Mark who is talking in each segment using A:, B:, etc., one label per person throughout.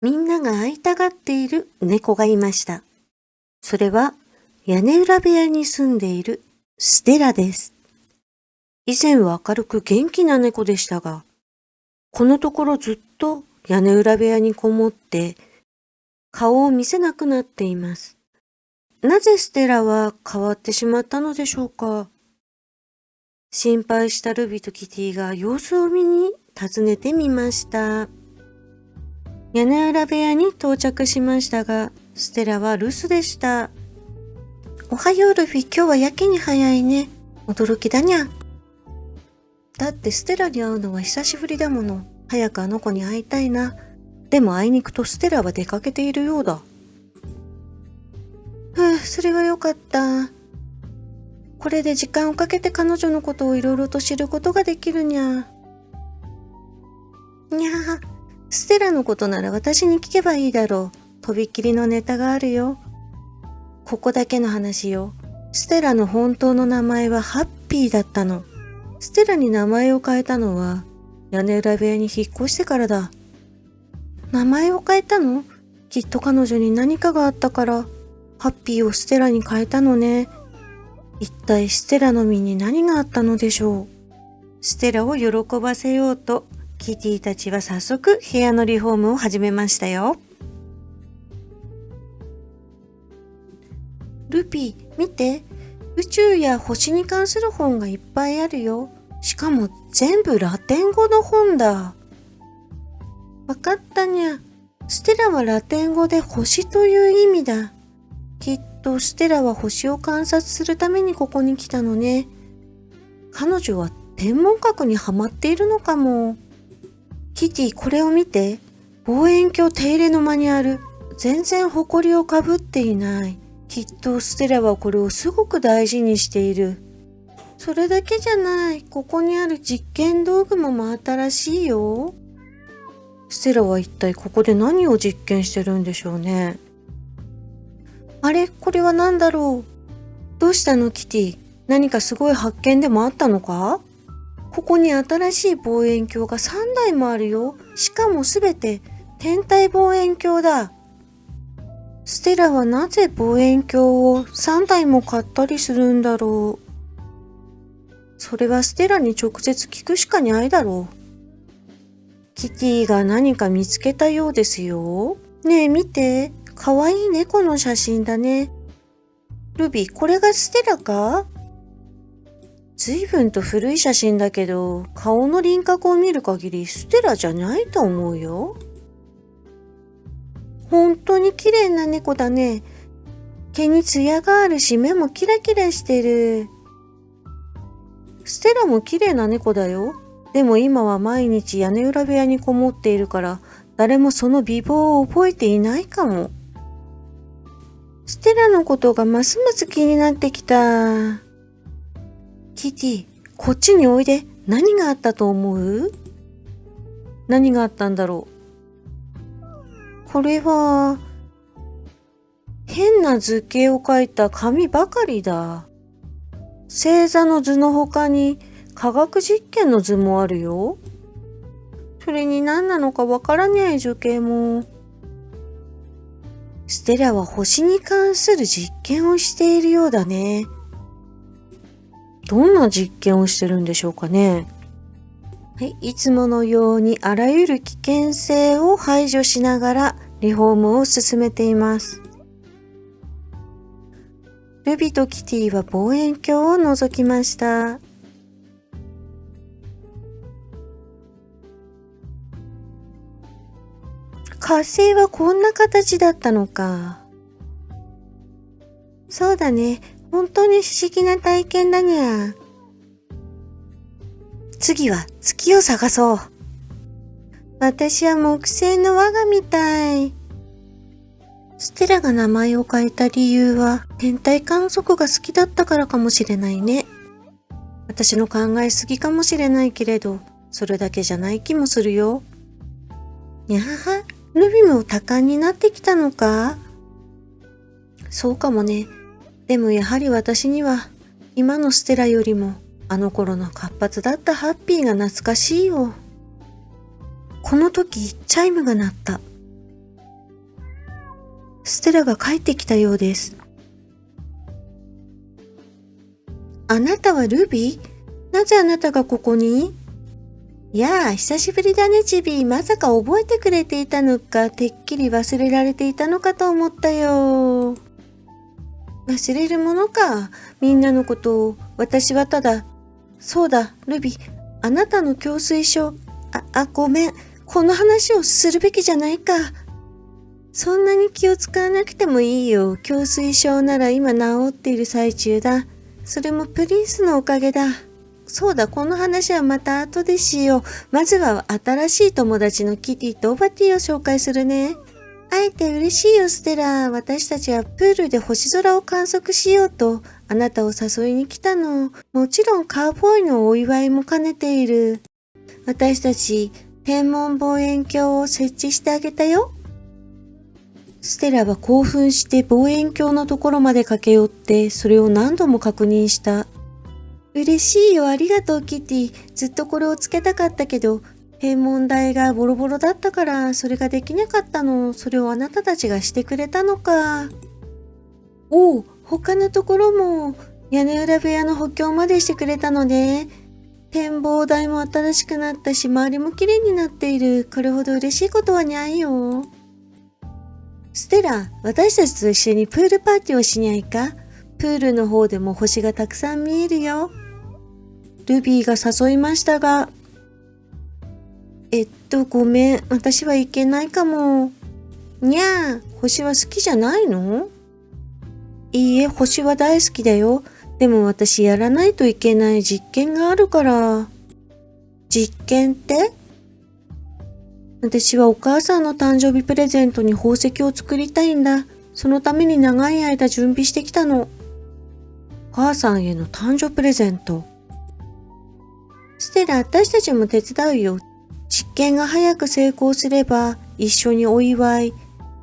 A: みんなが会いたがっている猫がいました。それは屋根裏部屋に住んでいるステラです。以前は明るく元気な猫でしたが、このところずっと屋根裏部屋にこもって顔を見せなくなっています。なぜステラは変わってしまったのでしょうか。心配したルビとキティが様子を見に訪ねてみました。屋根裏部屋に到着しましたが、ステラは留守でした。おはようルビ、今日はやけに早いね。驚きだにゃ。だってステラに会うのは久しぶりだもの。早くあの子に会いたいな。でもあいにくとステラは出かけているようだ。それはよかった。これで時間をかけて彼女のことをいろいろと知ることができるにゃ。にゃー、ステラのことなら私に聞けばいいだろう。とびっきりのネタがあるよ。ここだけの話よ。ステラの本当の名前はハッピーだったの。ステラに名前を変えたのは屋根裏部屋に引っ越してからだ。名前を変えたの？きっと彼女に何かがあったからハッピーをステラに変えたのね。一体ステラの身に何があったのでしょう。ステラを喜ばせようとキティたちは早速部屋のリフォームを始めましたよ。ルピー、見て。宇宙や星に関する本がいっぱいあるよ。しかも全部ラテン語の本だ。わかったにゃ。ステラはラテン語で星という意味だ。きっとステラは星を観察するためにここに来たのね。彼女は天文学にハマっているのかも。キティ、これを見て。望遠鏡手入れのマニュアル。全然埃をかぶっていない。きっとステラはこれをすごく大事にしている。それだけじゃない。ここにある実験道具も真新しいよ。ステラは一体ここで何を実験してるんでしょうね。あれ、これは何だろう。どうしたのキティ。何かすごい発見でもあったのか？ここに新しい望遠鏡が3台もあるよ。しかもすべて天体望遠鏡だ。ステラはなぜ望遠鏡を3台も買ったりするんだろう。それはステラに直接聞くしかないだろう。キティが何か見つけたようですよ。ねえ見て。かわいい猫の写真だね。ルビー、これがステラか？ずいぶんと古い写真だけど、顔の輪郭を見る限りステラじゃないと思うよ。本当に綺麗な猫だね。毛にツヤがあるし目もキラキラしてる。ステラも綺麗な猫だよ。でも今は毎日屋根裏部屋にこもっているから誰もその美貌を覚えていないかも。ステラのことがますます気になってきた。キティ、こっちにおいで。何があったと思う？何があったんだろう。これは変な図形を描いた紙ばかりだ。星座の図の他に科学実験の図もあるよ。それに何なのかわからない図形も。ステラは星に関する実験をしているようだね。どんな実験をしてるんでしょうかね。はい、いつものようにあらゆる危険性を排除しながらリフォームを進めています。ルビとキティは望遠鏡を覗きました。火星はこんな形だったのか。そうだね。本当に不思議な体験だにゃ。次は月を探そう。私は木星の輪が見たい。ステラが名前を変えた理由は天体観測が好きだったからかもしれないね。私の考えすぎかもしれないけれど、それだけじゃない気もするよ。にゃは、ルビも多感になってきたのか？そうかもね。でもやはり私には今のステラよりもあの頃の活発だったハッピーが懐かしいよ。この時チャイムが鳴った。ステラが帰ってきたようです。あなたはルビー？なぜあなたがここに？やあ、久しぶりだね、チビ。まさか覚えてくれていたのか、てっきり忘れられていたのかと思ったよ。忘れるものか、みんなのことを。私はただ、そうだ、ルビ、あなたの胸水症、ごめん、この話をするべきじゃないか。そんなに気を使わなくてもいいよ。胸水症なら今治っている最中だ。それもプリンスのおかげだ。そうだ、この話はまた後でしよう。まずは新しい友達のキティとオバティを紹介するね。会えて嬉しいよ、ステラ。私たちはプールで星空を観測しようと、あなたを誘いに来たの。もちろんカウボーイのお祝いも兼ねている。私たち、天文望遠鏡を設置してあげたよ。ステラは興奮して望遠鏡のところまで駆け寄って、それを何度も確認した。嬉しいよ、ありがとう、キティ。ずっとこれをつけたかったけど、天文台がボロボロだったから、それができなかったの。それをあなたたちがしてくれたのか。おう、他のところも、屋根裏部屋の補強までしてくれたので、展望台も新しくなったし、周りも綺麗になっている。これほど嬉しいことはないよ。ステラ、私たちと一緒にプールパーティーをしにゃいか？プールの方でも星がたくさん見えるよ。ルビーが誘いましたが、ごめん、私は行けないかも。にゃあ、星は好きじゃないの？いいえ、星は大好きだよ。でも私やらないといけない実験があるから。実験って？私はお母さんの誕生日プレゼントに宝石を作りたいんだ。そのために長い間準備してきたの。お母さんへの誕生日プレゼント。ステラ、私たちも手伝うよ。実験が早く成功すれば一緒にお祝い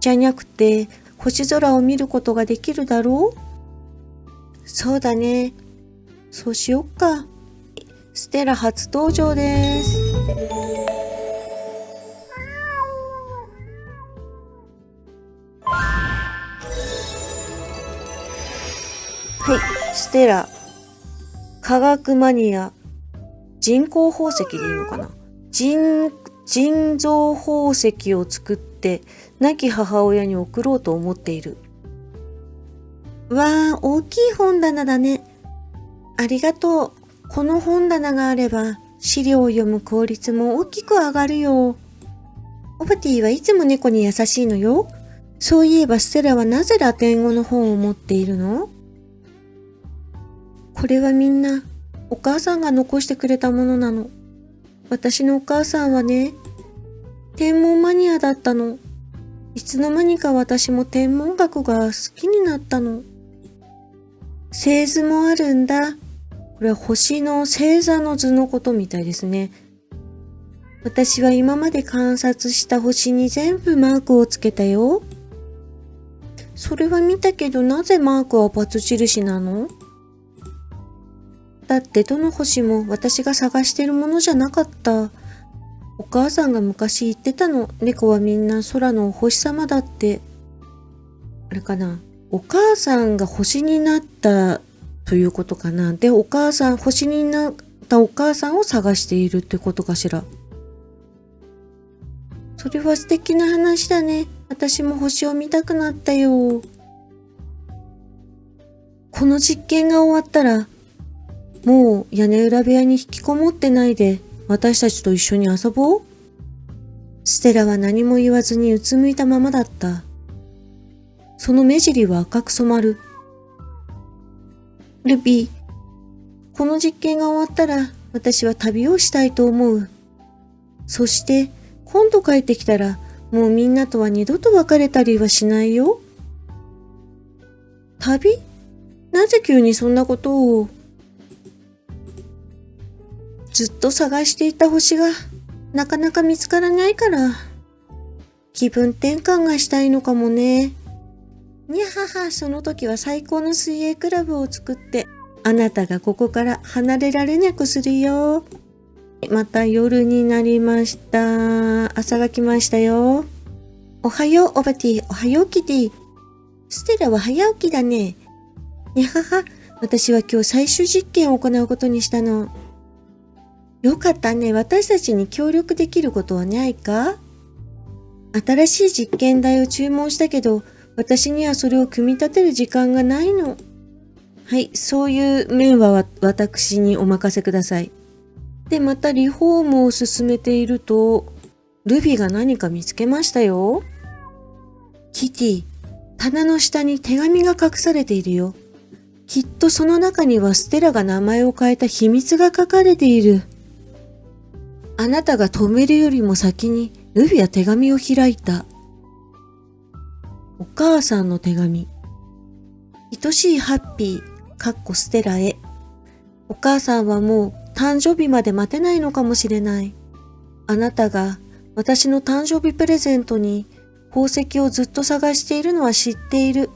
A: じゃなくて星空を見ることができるだろう？そうだね。そうしよっか。ステラ初登場です。はい、ステラ。科学マニア。人工宝石でいいのかな？人造宝石を作って亡き母親に送ろうと思っている。わあ、大きい本棚だね。ありがとう。この本棚があれば資料を読む効率も大きく上がるよ。オバティはいつも猫に優しいのよ。そういえばステラはなぜラテン語の本を持っているの？これはみんなお母さんが残してくれたものなの。私のお母さんはね、天文マニアだったの。いつの間にか私も天文学が好きになったの。星図もあるんだ。これは星の星座の図のことみたいですね。私は今まで観察した星に全部マークをつけたよ。それは見たけどなぜマークは×印なの？だってどの星も私が探しているものじゃなかった。お母さんが昔言ってたの。猫はみんな空のお星様だって。あれかな。お母さんが星になったということかな。で、星になったお母さんを探しているってことかしら。それは素敵な話だね。私も星を見たくなったよ。この実験が終わったら、もう屋根裏部屋に引きこもってないで、私たちと一緒に遊ぼう？ステラは何も言わずにうつむいたままだった。その目尻は赤く染まる。ルビー、この実験が終わったら私は旅をしたいと思う。そして今度帰ってきたらもうみんなとは二度と別れたりはしないよ。旅？なぜ急にそんなことを？ずっと探していた星がなかなか見つからないから気分転換がしたいのかもね。にゃはは、その時は最高の水泳クラブを作ってあなたがここから離れられなくするよ。また夜になりました。朝が来ましたよ。おはようオバティ、おはようキティ。ステラは早起きだね。にゃはは、私は今日最終実験を行うことにしたの。よかったね。私たちに協力できることはないか？新しい実験台を注文したけど、私にはそれを組み立てる時間がないの。はい、そういう面は私にお任せください。で、またリフォームを進めていると、ルビーが何か見つけましたよ。キティ、棚の下に手紙が隠されているよ。きっとその中にはステラが名前を変えた秘密が書かれている。あなたが止めるよりも先にルビは手紙を開いた。お母さんの手紙。愛しいハッピー、ステラへ。お母さんはもう誕生日まで待てないのかもしれない。あなたが私の誕生日プレゼントに宝石をずっと探しているのは知っている。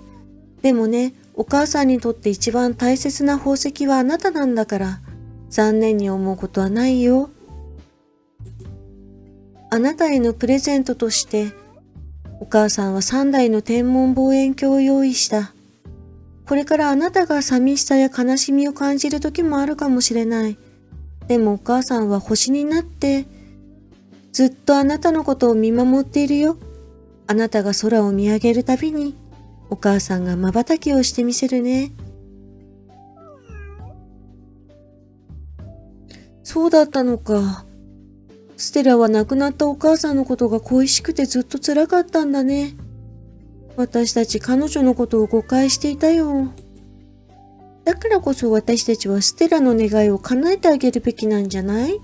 A: でもね、お母さんにとって一番大切な宝石はあなたなんだから、残念に思うことはないよ。あなたへのプレゼントとして、お母さんは3台の天文望遠鏡を用意した。これからあなたが寂しさや悲しみを感じる時もあるかもしれない。でもお母さんは星になって、ずっとあなたのことを見守っているよ。あなたが空を見上げるたびに、お母さんが瞬きをしてみせるね。そうだったのか。ステラは亡くなったお母さんのことが恋しくてずっと辛かったんだね。私たち彼女のことを誤解していたよ。だからこそ私たちはステラの願いを叶えてあげるべきなんじゃない？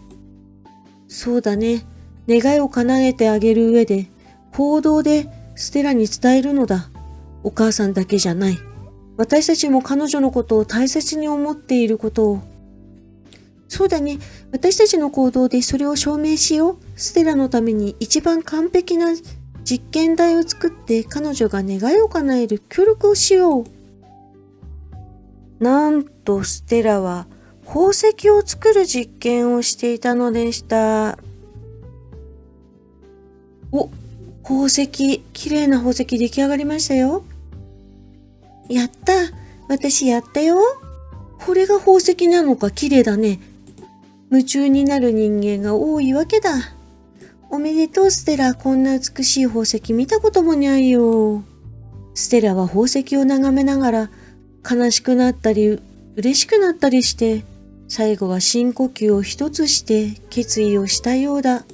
A: そうだね。願いを叶えてあげる上で、行動でステラに伝えるのだ。お母さんだけじゃない。私たちも彼女のことを大切に思っていることを。そうだね。私たちの行動でそれを証明しよう。ステラのために一番完璧な実験台を作って彼女が願いを叶える協力をしよう。なんとステラは宝石を作る実験をしていたのでした。お、宝石、綺麗な宝石出来上がりましたよ。やった。私やったよ。これが宝石なのか綺麗だね。夢中になる人間が多いわけだ。おめでとうステラ。こんな美しい宝石見たこともないよ。ステラは宝石を眺めながら悲しくなったり嬉しくなったりして、最後は深呼吸を一つして決意をしたようだ。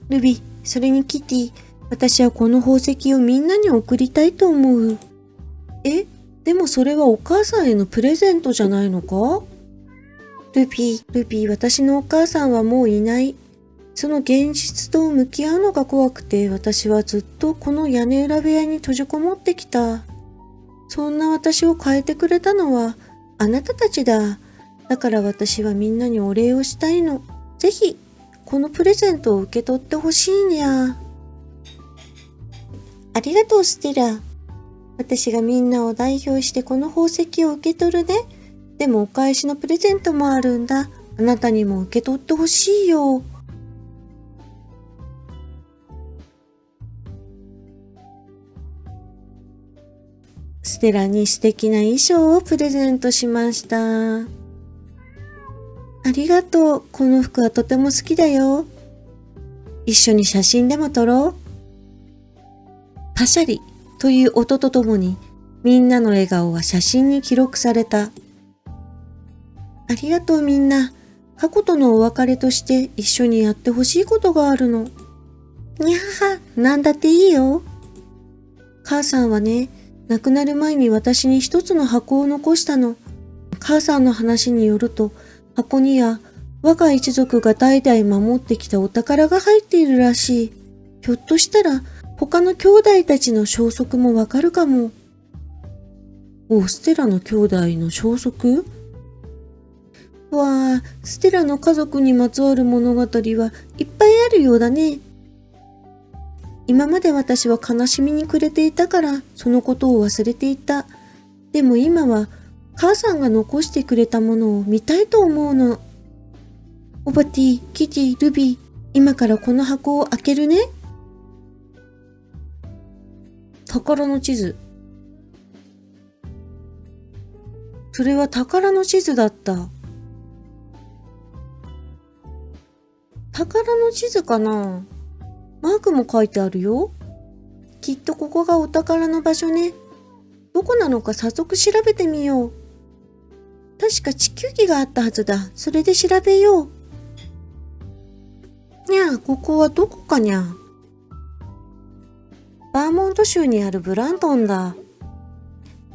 A: ルビ、それにキティ、私はこの宝石をみんなに贈りたいと思う。え、でもそれはお母さんへのプレゼントじゃないのか？ルビー、私のお母さんはもういない。その現実と向き合うのが怖くて、私はずっとこの屋根裏部屋に閉じこもってきた。そんな私を変えてくれたのはあなたたちだ。だから私はみんなにお礼をしたいの。ぜひ、このプレゼントを受け取ってほしいにゃ。ありがとうステラ。私がみんなを代表してこの宝石を受け取るね。でもお返しのプレゼントもあるんだ。あなたにも受け取ってほしいよ。ステラに素敵な衣装をプレゼントしました。ありがとう。この服はとても好きだよ。一緒に写真でも撮ろう。パシャリという音とともにみんなの笑顔は写真に記録された。ありがとうみんな。過去とのお別れとして一緒にやってほしいことがあるの。にゃはは、なんだっていいよ。母さんはね、亡くなる前に私に一つの箱を残したの。母さんの話によると、箱には我が一族が代々守ってきたお宝が入っているらしい。ひょっとしたら他の兄弟たちの消息もわかるかも。ステラの兄弟の消息？わあ、ステラの家族にまつわる物語はいっぱいあるようだね。今まで私は悲しみに暮れていたからそのことを忘れていた。でも今は母さんが残してくれたものを見たいと思うの。オバティ、キティ、ルビー、今からこの箱を開けるね。宝の地図。それは宝の地図だった。宝の地図かな？マークも書いてあるよ。きっとここがお宝の場所ね。どこなのか早速調べてみよう。確か地球儀があったはずだ。それで調べよう。にゃあ、ここはどこかにゃ。バーモント州にあるブラントンだ。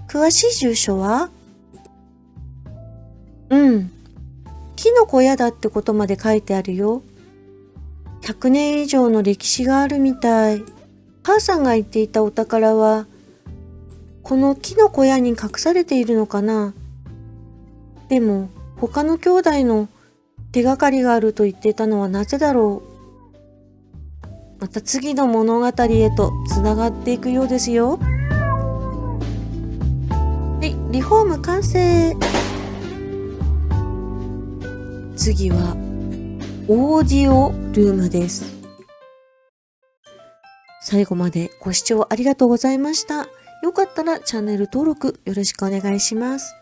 A: 詳しい住所は？うん。木の小屋だってことまで書いてあるよ。100年以上の歴史があるみたい。母さんが言っていたお宝は、この木の小屋に隠されているのかな。でも、他の兄弟の手がかりがあると言っていたのはなぜだろう。また次の物語へとつながっていくようですよ。はい、リフォーム完成。次はオーディオルームです。最後までご視聴ありがとうございました。よかったらチャンネル登録よろしくお願いします。